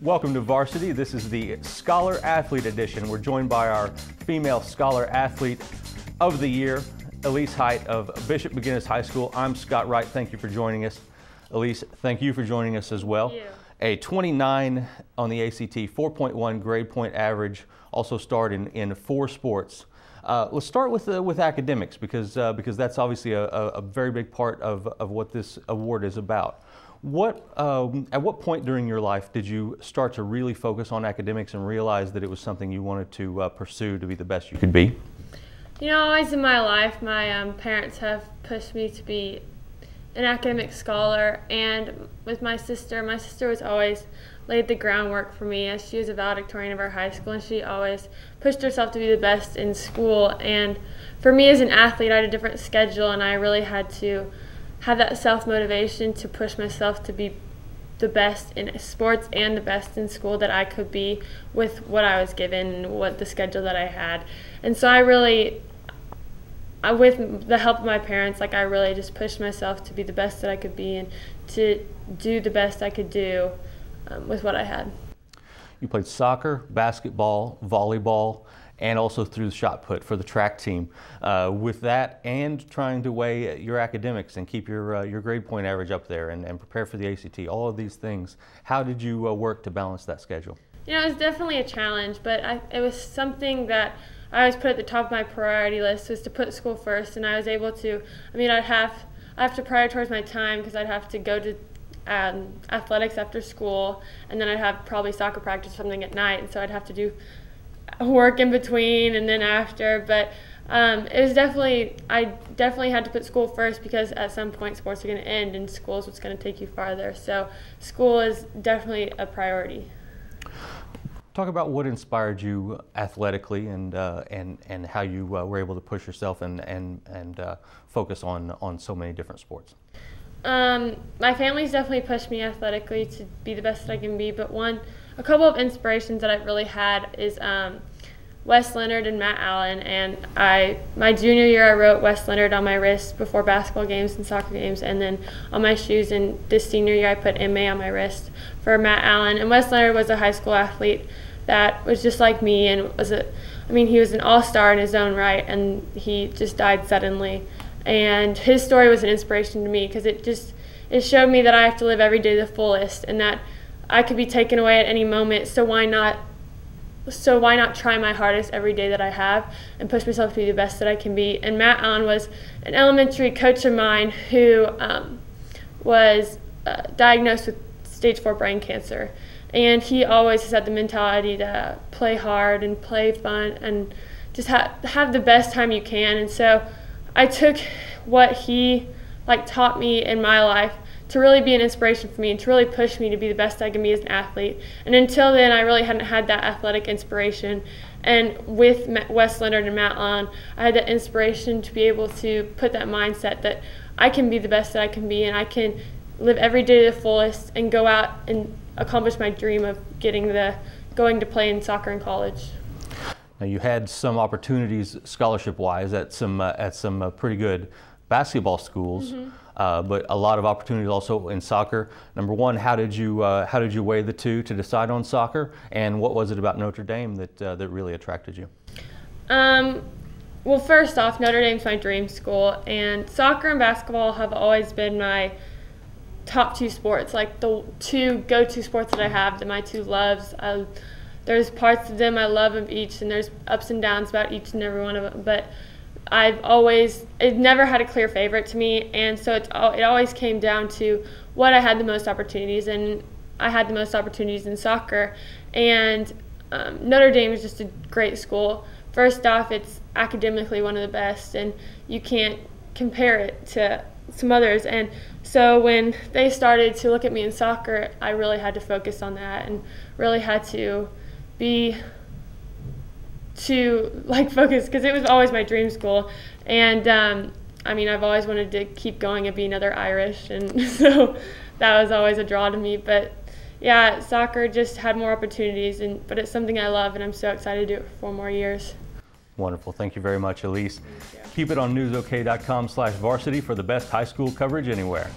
Welcome to Varsity. This is the Scholar Athlete Edition. We're joined by our female Scholar Athlete of the Year, Elyse Hight of Bishop McGuinness High School. I'm Scott Wright. Thank you for joining us. Elyse, thank you for joining us as well. Thank you. A 29 on the ACT, 4.1 grade point average, also starred in 4 sports. Let's start with academics because that's obviously a very big part of what this award is about. At what point during your life did you start to really focus on academics and realize that it was something you wanted to pursue to be the best you could be? You know, always in my life, my parents have pushed me to be an academic scholar, and with my sister was always laid the groundwork for me, as she was a valedictorian of our high school, and she always pushed herself to be the best in school. And for me as an athlete, I had a different schedule, and I really had to have that self-motivation to push myself to be the best in sports and the best in school that I could be with what I was given and what the schedule that I had. And so with the help of my parents, I really just pushed myself to be the best that I could be and to do the best I could do with what I had. You played soccer, basketball, volleyball, and also threw the shot put for the track team. With that and trying to weigh your academics and keep your grade point average up there and prepare for the ACT, all of these things, how did you work to balance that schedule? You know, it was definitely a challenge, but it was something that I always put at the top of my priority list, was to put school first, and I was able to. I mean, I have to prioritize my time because I'd have to go to athletics after school, and then I'd have probably soccer practice or something at night, and so I'd have to do work in between and then after. But it was I definitely had to put school first because at some point sports are going to end and school is what's going to take you farther. So school is definitely a priority. Talk about what inspired you athletically and how you were able to push yourself and focus on so many different sports. My family's definitely pushed me athletically to be the best that I can be, but a couple of inspirations that I've really had is Wes Leonard and Matt Allen. And my junior year, I wrote Wes Leonard on my wrist before basketball games and soccer games, and then on my shoes. And this senior year, I put MA on my wrist for Matt Allen. And Wes Leonard was a high school athlete that was just like me, and he was an all-star in his own right, and he just died suddenly. And his story was an inspiration to me because it showed me that I have to live every day to the fullest, and that I could be taken away at any moment. So why not try my hardest every day that I have and push myself to be the best that I can be? And Matt Allen was an elementary coach of mine who was diagnosed with stage 4 brain cancer. And he always has had the mentality to play hard and play fun and just have the best time you can. And so I took what he taught me in my life to really be an inspiration for me and to really push me to be the best I can be as an athlete. And until then, I really hadn't had that athletic inspiration. And with Wes Leonard and Matt Allen, I had that inspiration to be able to put that mindset that I can be the best that I can be, and I can live every day to the fullest and go out and accomplish my dream of going to play in soccer in college. Now, you had some opportunities scholarship-wise at some pretty good basketball schools, but a lot of opportunities also in soccer. Number one, how did you weigh the two to decide on soccer, and what was it about Notre Dame that really attracted you? Well, first off, Notre Dame's my dream school, and soccer and basketball have always been my top 2 sports, the 2 go-to sports that I have, my 2 loves. There's parts of them I love of each, and there's ups and downs about each and every one of them, but it never had a clear favorite to me, and so it always came down to what I had the most opportunities, and I had the most opportunities in soccer. And Notre Dame is just a great school. First off, it's academically one of the best, and you can't compare it to some others. And so when they started to look at me in soccer, I really had to focus on that and really had to focus, because it was always my dream school. And I've always wanted to keep going and be another Irish, and so that was always a draw to me. But yeah, soccer just had more opportunities, but it's something I love, and I'm so excited to do it for 4 more years. Wonderful. Thank you very much, Elyse. Keep it on newsok.com/varsity for the best high school coverage anywhere.